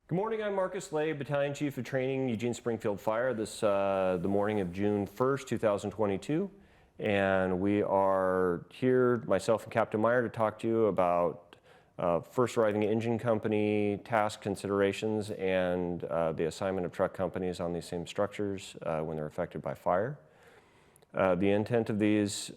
Good morning, I'm Marcus Lay, Battalion Chief of Training, Eugene Springfield Fire. This the morning of June 1st, 2022. And we are here, myself and Captain Meyer, to talk to you about first arriving engine company task considerations and the assignment of truck companies on these same structures when they're affected by fire. The intent of these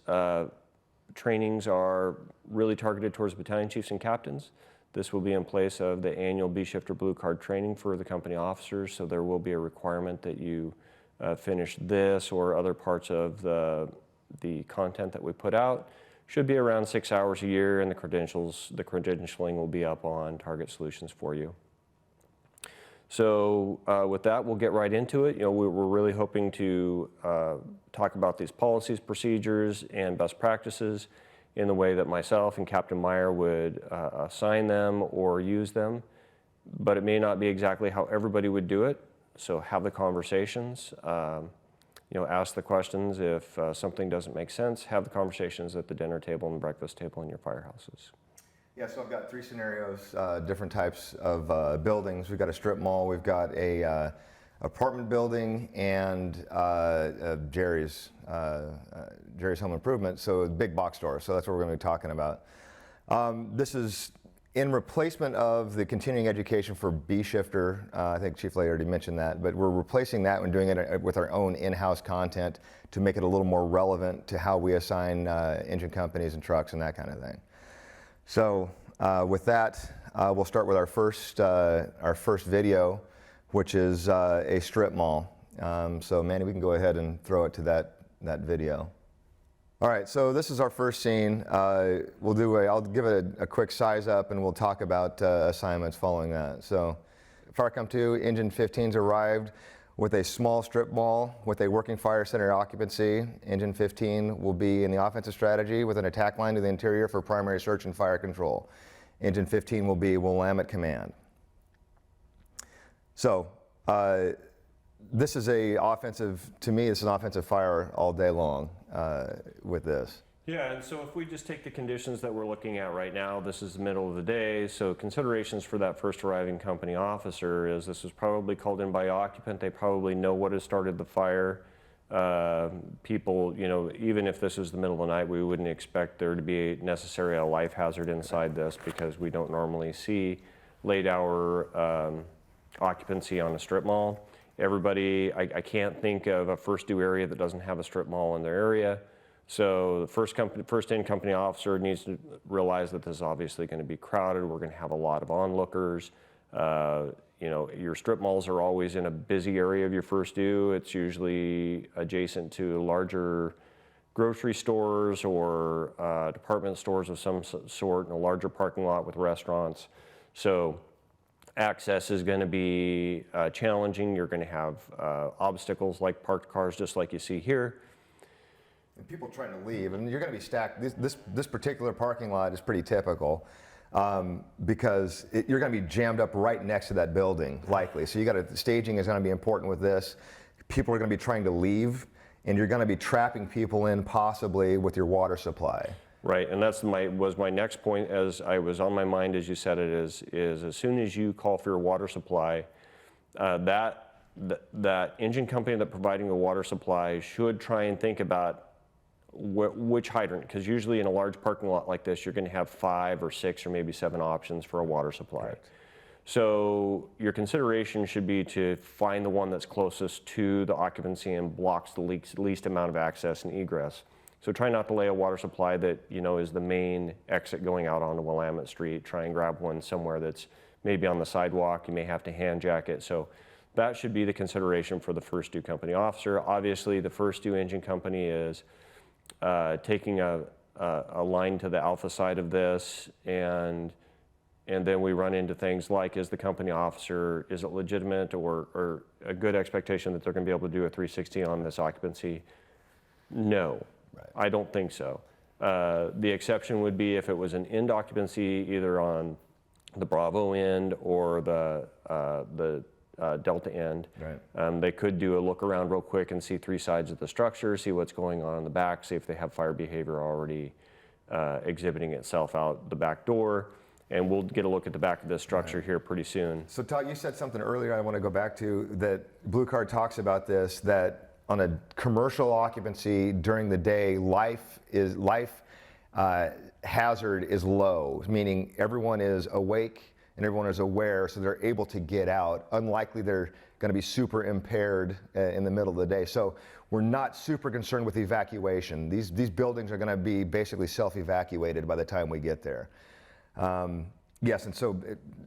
trainings are really targeted towards battalion chiefs and captains. This will be in place of the annual B-Shifter Blue Card training for the company officers, so there will be a requirement that you finish this or other parts of the content that we put out. Should be around 6 hours a year, and the credentialing will be up on Target Solutions for you. So with that, we'll get right into it. We're really hoping to talk about these policies, procedures, and best practices in the way that myself and Captain Meyer would assign them or use them, but it may not be exactly how everybody would do it. So have the conversations, ask the questions. If something doesn't make sense, have the conversations at the dinner table and breakfast table in your firehouses. Yeah, so I've got three scenarios, different types of buildings. We've got a strip mall, we've got a apartment building, and Jerry's Home Improvement, so a big box store. So that's what we're going to be talking about. This is in replacement of the continuing education for B-Shifter. I think Chief Lay already mentioned that, but we're replacing that and doing it with our own in-house content to make it a little more relevant to how we assign engine companies and trucks and that kind of thing. So with that, we'll start with our first video, which is a strip mall. So Manny, we can go ahead and throw it to that video. All right, so this is our first scene. I'll give it a quick size up, and we'll talk about assignments following that. So FireCom 2, Engine 15's arrived with a small strip mall with a working fire center occupancy. Engine 15 will be in the offensive strategy with an attack line to the interior for primary search and fire control. Engine 15 will be Willamette Command. So this is to me, this is an offensive fire all day long with this. Yeah, and so if we just take the conditions that we're looking at right now, this is the middle of the day, so considerations for that first arriving company officer is this was probably called in by occupant. They probably know what has started the fire. People, even if this was the middle of the night, we wouldn't expect there to be necessarily a life hazard inside this because we don't normally see late hour occupancy on a strip mall. Everybody, I can't think of a first due area that doesn't have a strip mall in their area. So the first in company officer needs to realize that this is obviously going to be crowded. We're going to have a lot of onlookers. Your strip malls are always in a busy area of your first due. It's usually adjacent to larger grocery stores or department stores of some sort in a larger parking lot with restaurants. So access is going to be challenging. You're going to have obstacles like parked cars, just like you see here. And people trying to leave, and you're going to be stacked. This particular parking lot is pretty typical because you're going to be jammed up right next to that building, likely. So staging is going to be important with this. People are going to be trying to leave, and you're going to be trapping people in possibly with your water supply. Right, and that's was my next point, as I was on my mind as you said it, is as soon as you call for your water supply, that engine company that's providing the water supply should try and think about which hydrant, because usually in a large parking lot like this, you're going to have 5 or 6 or maybe 7 options for a water supply. Correct. So your consideration should be to find the one that's closest to the occupancy and blocks the least amount of access and egress. So try not to lay a water supply that is the main exit going out onto Willamette Street. Try and grab one somewhere that's maybe on the sidewalk. You may have to hand jack it. So that should be the consideration for the first due company officer. Obviously, the first due engine company is taking a line to the alpha side of this, and then we run into things like, is the company officer, is it legitimate or a good expectation that they're going to be able to do a 360 on this occupancy? No. Right. I don't think so. The exception would be if it was an end occupancy, either on the Bravo end or the Delta end. Right. They could do a look around real quick and see 3 sides of the structure, see what's going on in the back, see if they have fire behavior already exhibiting itself out the back door. And we'll get a look at the back of this structure here pretty soon. So Todd, you said something earlier I want to go back to, that Blue Card talks about this, that on a commercial occupancy during the day, life hazard is low, meaning everyone is awake and everyone is aware, so they're able to get out. Unlikely they're going to be super impaired in the middle of the day. So we're not super concerned with evacuation. These buildings are going to be basically self-evacuated by the time we get there. Yes, and so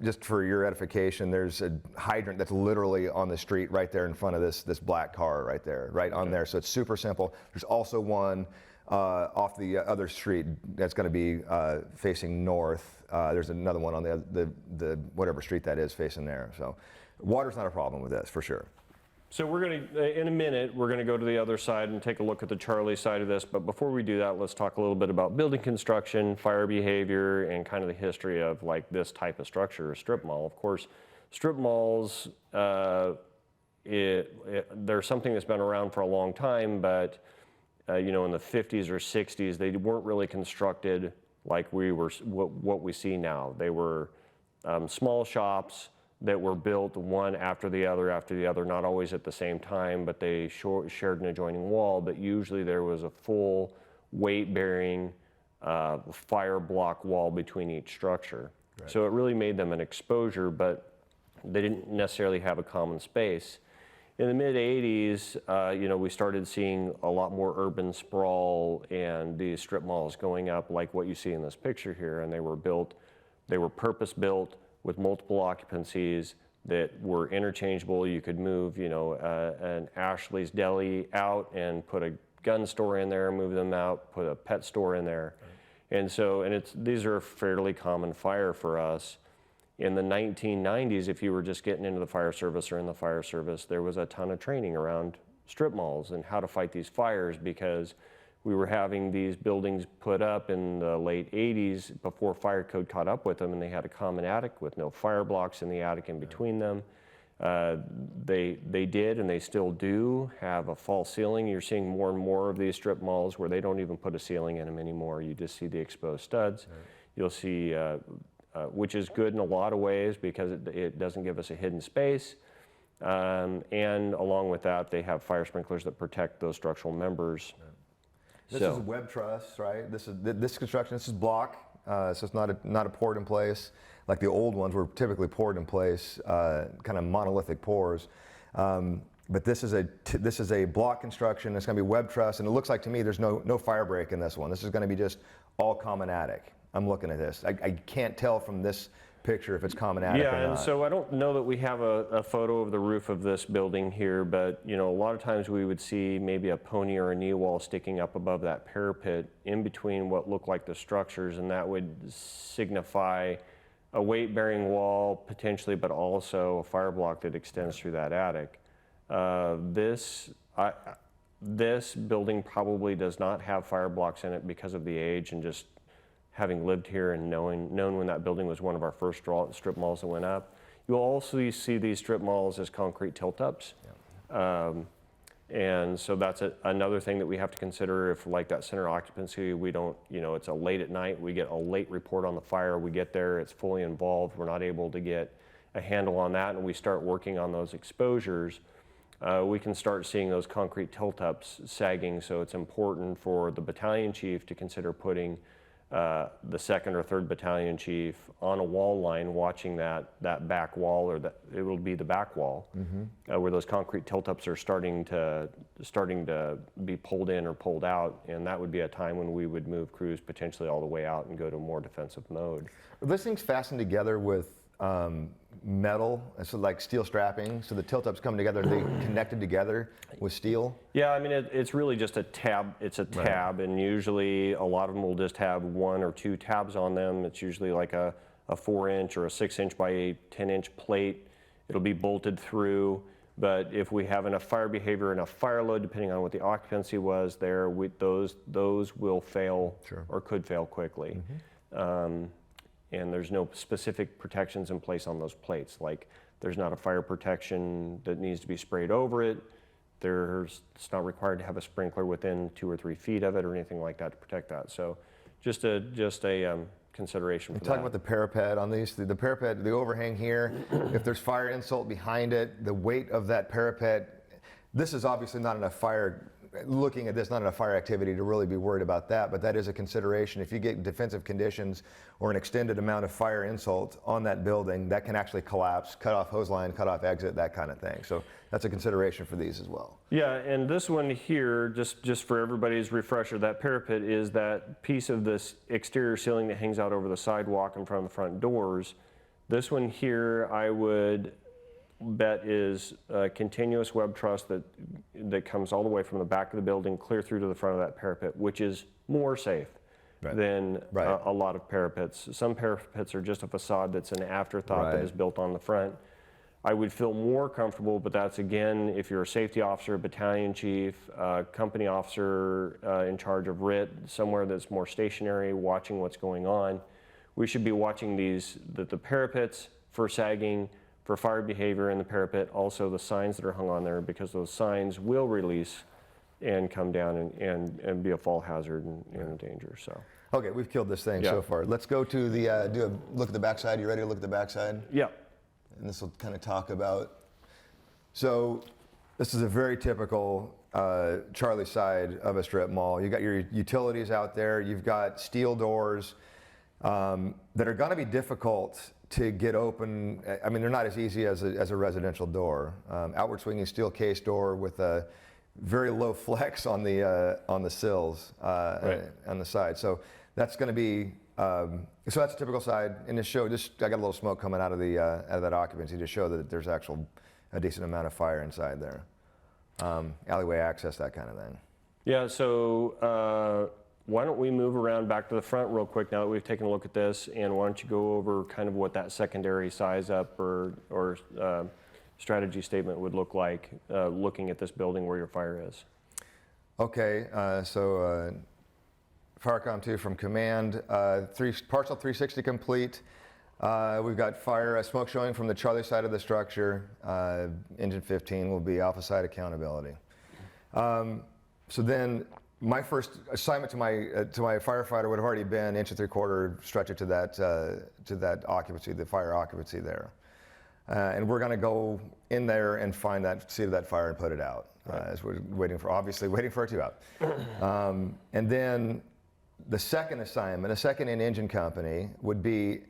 just for your edification, there's a hydrant that's literally on the street right there in front of this black car right there, right on there. So it's super simple. There's also one off the other street that's going to be facing north. There's another one on the whatever street that is facing there. So water's not a problem with this for sure. So we're going to, in a minute, we're going to go to the other side and take a look at the Charlie side of this. But before we do that, let's talk a little bit about building construction, fire behavior, and kind of the history of like this type of structure, a strip mall. Of course, strip malls, they're something that's been around for a long time, but you know, in the 50s or 60s, they weren't really constructed like what we see now. They were small shops that were built one after the other, not always at the same time, but they shared an adjoining wall, but usually there was a full weight-bearing fire block wall between each structure. Right. So it really made them an exposure, but they didn't necessarily have a common space. In the mid-'80s, you know, we started seeing a lot more urban sprawl and these strip malls going up like what you see in this picture here, and they were purpose-built with multiple occupancies that were interchangeable. You could move, you know, an Ashley's Deli out and put a gun store in there, move them out, put a pet store in there. Right. And so, these are a fairly common fire for us. In the 1990s, if you were just getting into the fire service or in the fire service, there was a ton of training around strip malls and how to fight these fires, because we were having these buildings put up in the late 80s before fire code caught up with them, and they had a common attic with no fire blocks in the attic in between them. They did, and they still do, have a false ceiling. You're seeing more and more of these strip malls where they don't even put a ceiling in them anymore. You just see the exposed studs. Right. You'll see, which is good in a lot of ways because it doesn't give us a hidden space. And along with that, they have fire sprinklers that protect those structural members. Right. This is web truss, right? This construction, this is block, so it's not a poured in place like the old ones were typically poured in place, kind of monolithic pours. But this is a block construction. It's going to be web truss, and it looks like to me there's no fire break in this one. This is going to be just all common attic. I'm looking at this. I can't tell from this picture if it's common attic or not. Yeah, and so I don't know that we have a photo of the roof of this building here, but you know, a lot of times we would see maybe a pony or a knee wall sticking up above that parapet in between what look like the structures, and that would signify a weight-bearing wall potentially, but also a fire block that extends through that attic. This building probably does not have fire blocks in it because of the age, and just having lived here and known when that building was one of our first strip malls that went up. You'll also see these strip malls as concrete tilt-ups. Yeah. And so that's another thing that we have to consider. If like that center occupancy, we don't, you know, it's a late at night, we get a late report on the fire, we get there, it's fully involved, we're not able to get a handle on that, and we start working on those exposures, we can start seeing those concrete tilt-ups sagging. So it's important for the battalion chief to consider putting the 2nd or 3rd battalion chief on a wall line, watching that back wall, or it will be the back wall, where those concrete tilt-ups are starting to be pulled in or pulled out, and that would be a time when we would move crews potentially all the way out and go to a more defensive mode. Are those things fastened together with metal, so like steel strapping, so the tilt-ups come together, are they connected together with steel? Yeah, I mean, it's really just a tab. It's a tab, right. And usually a lot of them will just have 1 or 2 tabs on them. It's usually like a 4-inch or a 6-inch by a 10-inch plate. It'll be bolted through, but if we have enough fire behavior, enough fire load, depending on what the occupancy was there, those will fail. Sure. Or could fail quickly. And there's no specific protections in place on those plates. Like there's not a fire protection that needs to be sprayed over it. It's not required to have a sprinkler within 2 or 3 feet of it or anything like that to protect that. So just a consideration for Talk that. about the parapet on these. The parapet, the overhang here, if there's fire insult behind it, the weight of that parapet, this is obviously not enough fire, looking at this, not enough fire activity to really be worried about that, but that is a consideration. If you get defensive conditions or an extended amount of fire insult on that building, that can actually collapse, cut off hose line, cut off exit, that kind of thing. So that's a consideration for these as well. Yeah, and this one here, just for everybody's refresher, that parapet is that piece of this exterior ceiling that hangs out over the sidewalk in front of the front doors. This one here, I would bet is a continuous web truss that comes all the way from the back of the building clear through to the front of that parapet, which is more safe than a lot of parapets. Some parapets are just a facade that's an afterthought that is built on the front. I would feel more comfortable, but that's again, if you're a safety officer, battalion chief, company officer in charge of RIT, somewhere that's more stationary, watching what's going on. We should be watching the parapets for sagging, for fire behavior in the parapet, also the signs that are hung on there, because those signs will release and come down and be a fall hazard and a danger. So. Okay, we've killed this thing so far. Let's go to the, do a look at the backside. You ready to look at the backside? Yeah. And this will kind of talk about, so this is a very typical Charlie side of a strip mall. You got your utilities out there. You've got steel doors that are going to be difficult to get open. I mean, they're not as easy as a residential door. Outward swinging steel case door with a very low flex on the sills on the side. So that's going to be so that's a typical side. In this show, I got a little smoke coming out of that occupancy to show that there's a decent amount of fire inside there. Alleyway access, that kind of thing. Yeah. So. Why don't we move around back to the front real quick now that we've taken a look at this, and why don't you go over kind of what that secondary size up or strategy statement would look like looking at this building where your fire is. Okay, so FireCom 2 from command, partial 360 complete. We've got smoke showing from the Charlie side of the structure. Engine 15 will be alpha side accountability. So then, my first assignment to my firefighter would have already been 1 3/4 inch, stretch it to that occupancy, the fire occupancy there, and we're going to go in there and find that seat of that fire and put it out as we're obviously waiting for it to out. And then the second assignment, a second in engine company, would be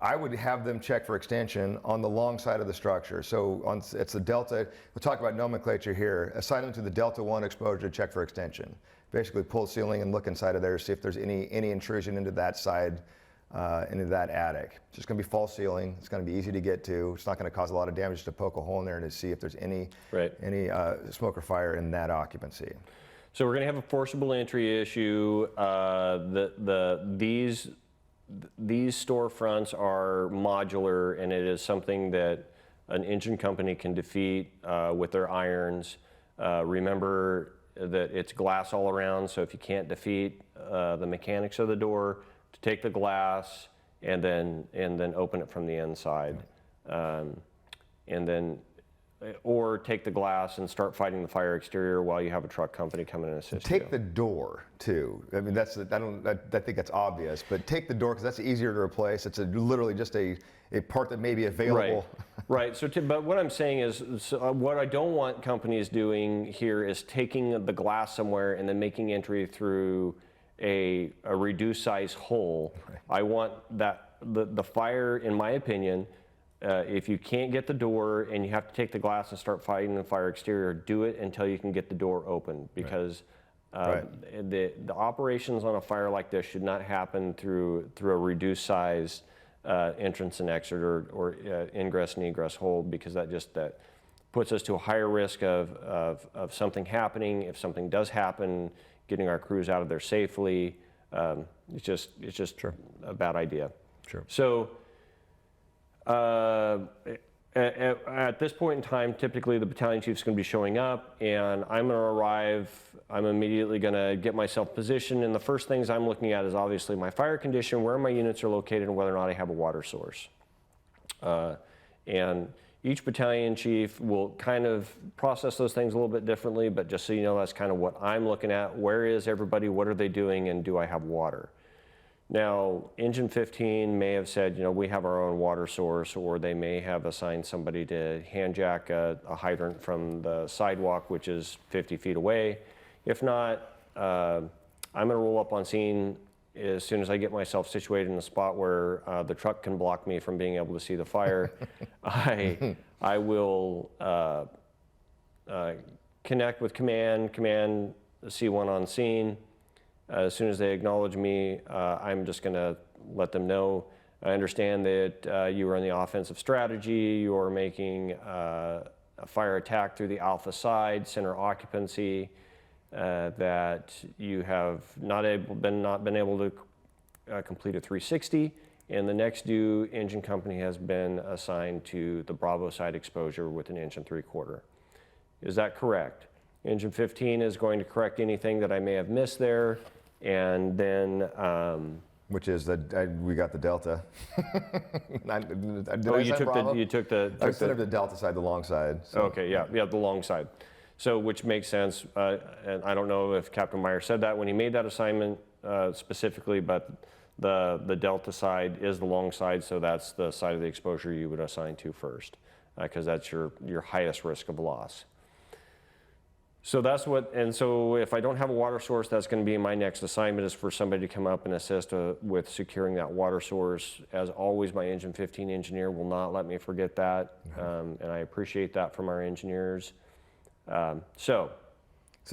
I would have them check for extension on the long side of the structure. So it's the Delta, we'll talk about nomenclature here, assign them to the Delta 1 exposure to check for extension. Basically pull the ceiling and look inside of there to see if there's any intrusion into that side, into that attic. It's just gonna be false ceiling, it's gonna be easy to get to, it's not gonna cause a lot of damage to poke a hole in there and to see if there's any smoke or fire in that occupancy. So we're gonna have a forcible entry issue. These storefronts are modular, and it is something that an engine company can defeat with their irons. Remember that it's glass all around, so if you can't defeat the mechanics of the door, to take the glass and then open it from the inside, or take the glass and start fighting the fire exterior while you have a truck company come in and assist you. Take the door too. I mean, I think that's obvious, but take the door because that's easier to replace. It's literally just a part that may be available. Right. So, but what I'm saying is, what I don't want companies doing here is taking the glass somewhere and then making entry through a reduced size hole. Right. I want that the fire, in my opinion. If you can't get the door and you have to take the glass and start fighting the fire exterior, do it until you can get the door open, because the operations on a fire like this should not happen through a reduced size entrance and exit or ingress and egress hole, because that puts us to a higher risk of something happening. If something does happen, getting our crews out of there safely, it's just a bad idea. Sure. So. At this point in time, typically the battalion chief's going to be showing up, and I'm going to arrive. I'm immediately going to get myself positioned, and the first things I'm looking at is obviously my fire condition, where my units are located, and whether or not I have a water source. And each battalion chief will kind of process those things a little bit differently, but just so you know, that's kind of what I'm looking at. Where is everybody? What are they doing? And do I have water? Now, engine 15 may have said, we have our own water source, or they may have assigned somebody to hand jack a hydrant from the sidewalk, which is 50 feet away. If not, I'm going to roll up on scene as soon as I get myself situated in a spot where the truck can block me from being able to see the fire. I will connect with command C1 on scene. As soon as they acknowledge me, I'm just going to let them know. I understand that you are in the offensive strategy. You are making a fire attack through the alpha side, center occupancy, that you have not been able to complete a 360, and the next due engine company has been assigned to the Bravo side exposure with an inch and 3/4. Is that correct? Engine 15 is going to correct anything that I may have missed there. And then, which is we got the Delta. you took the. I said the Delta side, the long side. So. Okay, yeah, the long side. So, which makes sense. And I don't know if Captain Meyer said that when he made that assignment specifically, but the Delta side is the long side, so that's the side of the exposure you would assign to first, because that's your highest risk of loss. So that's and so if I don't have a water source, that's going to be my next assignment, is for somebody to come up and assist with securing that water source. As always, my engine 15 engineer will not let me forget that, and I appreciate that from our engineers. So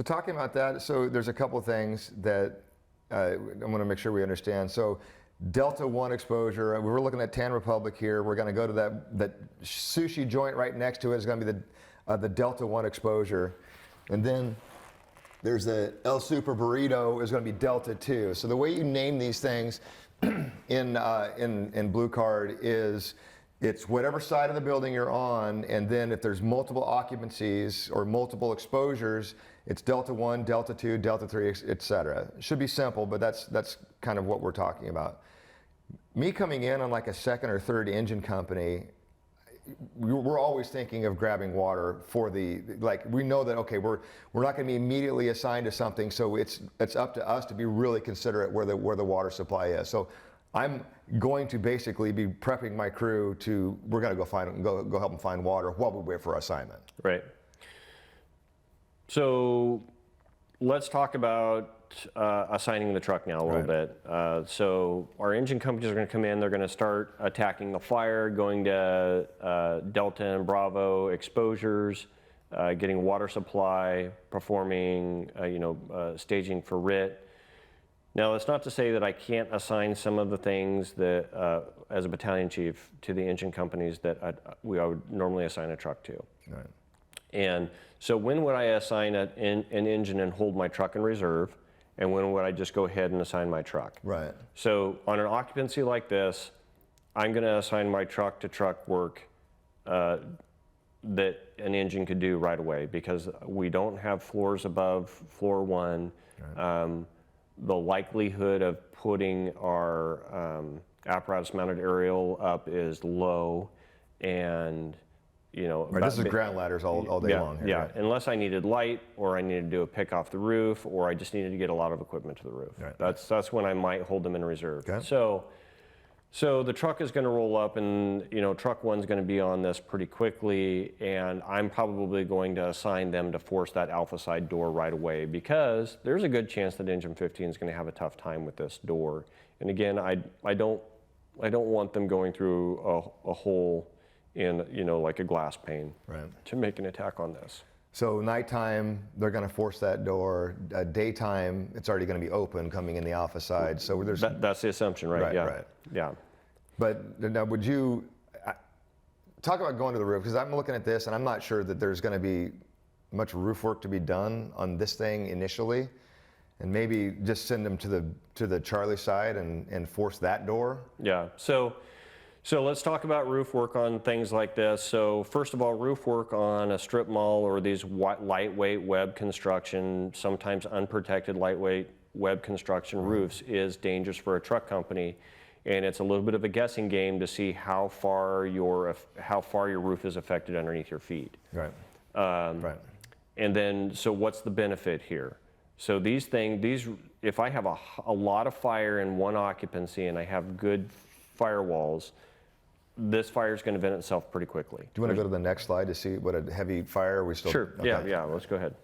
talking about that, so there's a couple of things that I want to make sure we understand. So Delta 1 exposure, we're looking at Tan Republic here. We're going to go to that sushi joint right next to it is going to be the Delta 1 exposure. And then there's the El Super Burrito is going to be Delta 2. So the way you name these things in Blue Card is it's whatever side of the building you're on, and then if there's multiple occupancies or multiple exposures, it's Delta 1, Delta 2, Delta 3, etc. It should be simple, but that's kind of what we're talking about. Me coming in on like a second or third engine company, we're always thinking of grabbing water for we know that, okay, we're not going to be immediately assigned to something, so it's up to us to be really considerate where the water supply is. So I'm going to basically be prepping my crew we're going to go help them find water while we wait for our assignment. Right. So let's talk about assigning the truck now a little bit. So our engine companies are going to come in, they're going to start attacking the fire, going to Delta and Bravo exposures, getting water supply, performing staging for RIT. Now, that's not to say that I can't assign some of the things that, as a battalion chief, to the engine companies that I would normally assign a truck to. Right. And so when would I assign an engine and hold my truck in reserve? And when would I just go ahead and assign my truck? Right. So on an occupancy like this, I'm going to assign my truck to truck work that an engine could do right away, because we don't have floors above floor 1. Right. The likelihood of putting our apparatus-mounted aerial up is low, and right, this is ground ladders all day long here. Yeah, right? Unless I needed light, or I needed to do a pick off the roof, or I just needed to get a lot of equipment to the roof. Right. That's when I might hold them in reserve. Okay. So the truck is going to roll up, and truck 1's going to be on this pretty quickly, and I'm probably going to assign them to force that alpha side door right away, because there's a good chance that engine 15 is going to have a tough time with this door. And again, I don't want them going through a hole in like a glass pane, right, to make an attack on this. So nighttime, they're going to force that door. Daytime, it's already going to be open coming in the alpha side. So there's that's the assumption, right? Yeah. Right. Yeah. But now, would you talk about going to the roof? Because I'm looking at this, and I'm not sure that there's going to be much roof work to be done on this thing initially, and maybe just send them to the Charlie side and force that door. Yeah. So let's talk about roof work on things like this. So first of all, roof work on a strip mall or these lightweight web construction, sometimes unprotected lightweight web construction roofs, is dangerous for a truck company, and it's a little bit of a guessing game to see how far your roof is affected underneath your feet. Right. Right. And then, so what's the benefit here? So these if I have a lot of fire in one occupancy and I have good firewalls, this fire is going to vent itself pretty quickly. Do you want to go to the next slide to see what a heavy fire we still? Sure. Okay. Yeah. Let's go ahead.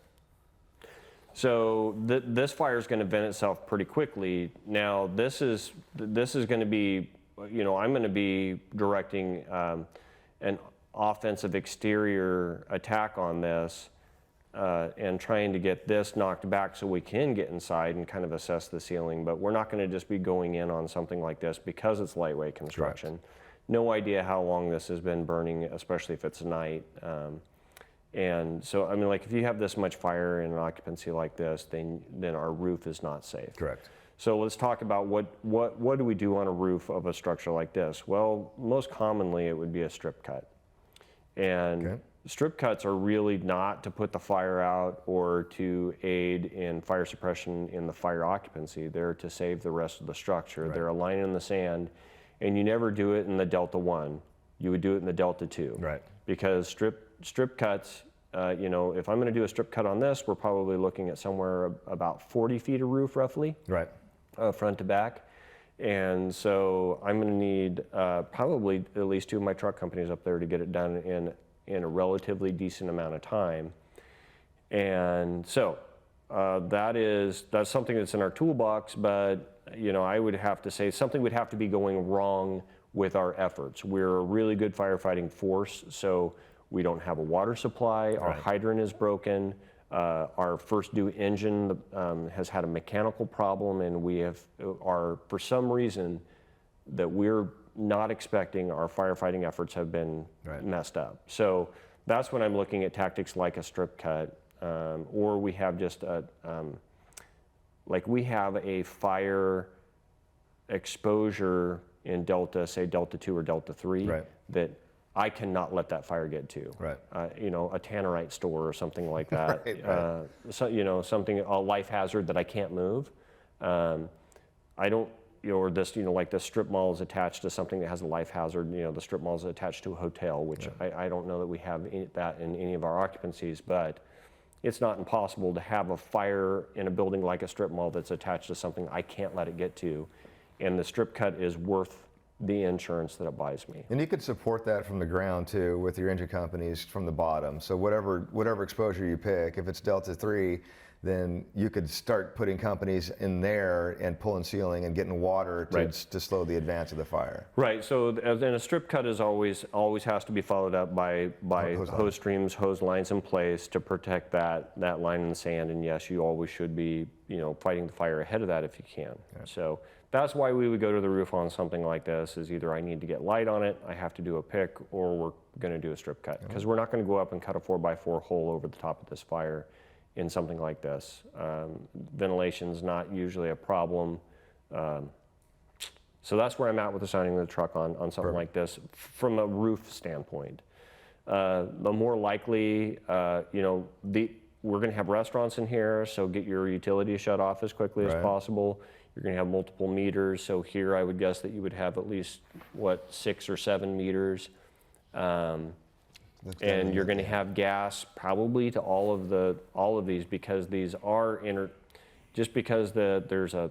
So this fire is going to vent itself pretty quickly. Now this is going to be, I'm going to be directing an offensive exterior attack on this and trying to get this knocked back so we can get inside and kind of assess the ceiling. But we're not going to just be going in on something like this because it's lightweight construction. Correct. No idea how long this has been burning, especially if it's night. And so, I mean, like if you have this much fire in an occupancy like this, then our roof is not safe. Correct. So let's talk about what do we do on a roof of a structure like this? Well, most commonly it would be a strip cut. And Okay. strip cuts are really not to put the fire out or to aid in fire suppression in the fire occupancy. They're to save the rest of the structure. Right. They're a line in the sand, and you never do it in the Delta 1. You would do it in the Delta 2. Right. Because strip cuts, if I'm going to do a strip cut on this, we're probably looking at somewhere about 40 feet of roof roughly, Right. front to back. And so I'm going to need probably at least 2 of my truck companies up there to get it done in a relatively decent amount of time. And so that's something that's in our toolbox, but I would have to say something would have to be going wrong with our efforts. We're a really good firefighting force, so we don't have a water supply, our Right. hydrant is broken, our first due engine has had a mechanical problem, and we are, for some reason that we're not expecting, our firefighting efforts have been Right. messed up. So that's when I'm looking at tactics like a strip cut, or we have just we have a fire exposure in Delta, say Delta 2 or Delta 3, Right. that I cannot let that fire get to. Right. A tannerite store or something like that. Right. Something, a life hazard that I can't move. I don't, or this, like the strip mall is attached to something that has a life hazard. The strip mall is attached to a hotel, which I don't know that we have that in any of our occupancies, but it's not impossible to have a fire in a building like a strip mall that's attached to something I can't let it get to. And the strip cut is worth the insurance that it buys me. And you could support that from the ground too with your engine companies from the bottom. So whatever exposure you pick, if it's Delta 3, then you could start putting companies in there and pulling ceiling and getting water to, Right. to slow the advance of the fire. Right. So then a strip cut is always has to be followed up by Hose line. hose streams, hose lines in place to protect that line in the sand. And yes, you always should be fighting the fire ahead of that if you can. Right. So that's why we would go to the roof on something like this. Is either I need to get light on it, I have to do a pick, or we're going to do a strip cut, because we're not going to go up and cut a 4x4 hole over the top of this fire in something like this. Ventilation's not usually a problem. So that's where I'm at with assigning the truck on something Perfect. like this from a roof standpoint. The more likely, we're going to have restaurants in here, so get your utilities shut off as quickly as Right. possible. You're going to have multiple meters, so here I would guess that you would have at least 6 or 7 meters. And you're going to have gas probably to all of these, because these are just because there's a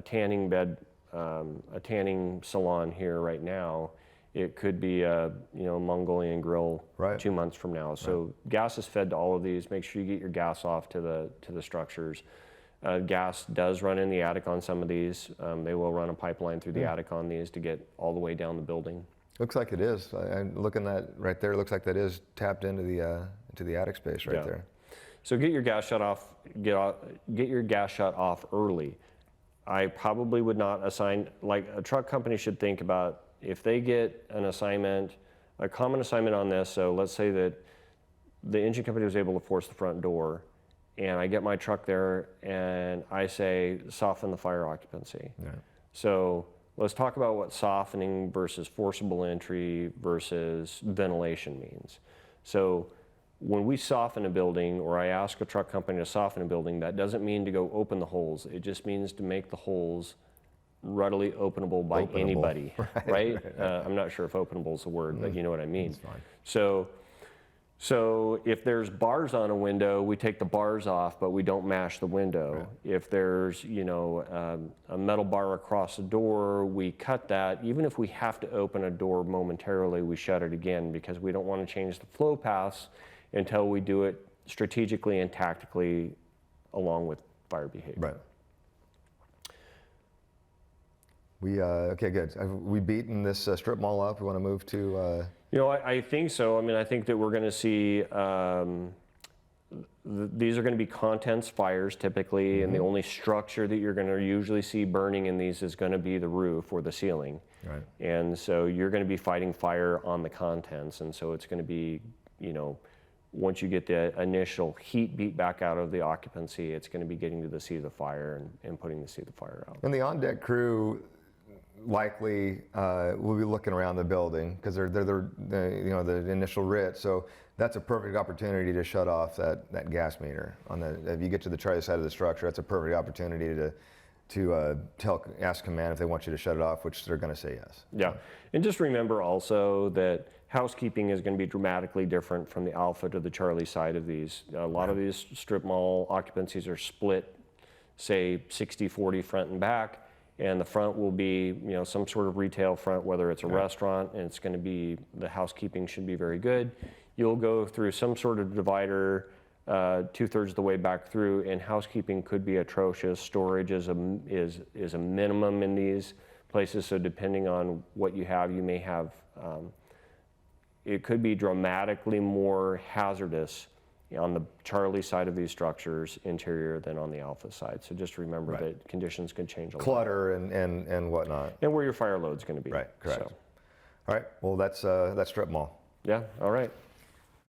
tanning bed, a tanning salon here right now. It could be a Mongolian grill Right. 2 months from now. So gas is fed to all of these. Make sure you get your gas off to the structures. Gas does run in the attic on some of these. They will run a pipeline through the attic on these to get all the way down the building. Looks like it is. I'm looking at right there. Looks like that is tapped into the attic space right Yeah. there. So get your gas shut off. Get your gas shut off early. I probably would not assign, like a truck company should think about if they get an assignment, a common assignment on this. So let's say that the engine company was able to force the front door, and I get my truck there and I say soften the fire occupancy. Yeah. So let's talk about what softening versus forcible entry versus ventilation means. So when we soften a building, or I ask a truck company to soften a building, that doesn't mean to go open the holes. It just means to make the holes readily openable by Openable. anybody, right? I'm not sure if openable is the word, but you know what I mean. That's fine. So if there's bars on a window, we take the bars off, but we don't mash the window. Right. If there's, you know, a metal bar across the door, we cut that. Even if we have to open a door momentarily, we shut it again because we don't want to change the flow paths until we do it strategically and tactically along with fire behavior. Right. Okay, good. Have we beaten this strip mall up? We want to move to... You know, I think so. I mean, I think that we're going to see, these are going to be contents fires typically, and the only structure that you're going to usually see burning in these is going to be the roof or the ceiling. Right. And so you're going to be fighting fire on the contents, and so it's going to be, you know, once you get the initial heat beat back out of the occupancy, it's going to be getting to the seat of the fire and putting the seat of the fire out. And the on-deck crew likely will be looking around the building because they're you know, the initial RIT. So that's a perfect opportunity to shut off that gas meter. If you get to the Charlie side of the structure, that's a perfect opportunity to ask command if they want you to shut it off, which they're going to say yes. Yeah, and just remember also that housekeeping is going to be dramatically different from the Alpha to the Charlie side of these. A lot of these strip mall occupancies are split, say 60-40 front and back. And the front will be, you know, some sort of retail front, whether it's a restaurant, and it's going to be, the housekeeping should be very good. You'll go through some sort of divider 2/3 of the way back through, and housekeeping could be atrocious. Storage is a minimum in these places, so depending on what you have, you may have, it could be dramatically more hazardous on the Charlie side of these structures, interior, than on the Alpha side. So just remember that conditions can change a lot. Clutter and whatnot. And where your fire load's going to be. Right, correct. So, All right, well, that's strip mall. yeah, all right.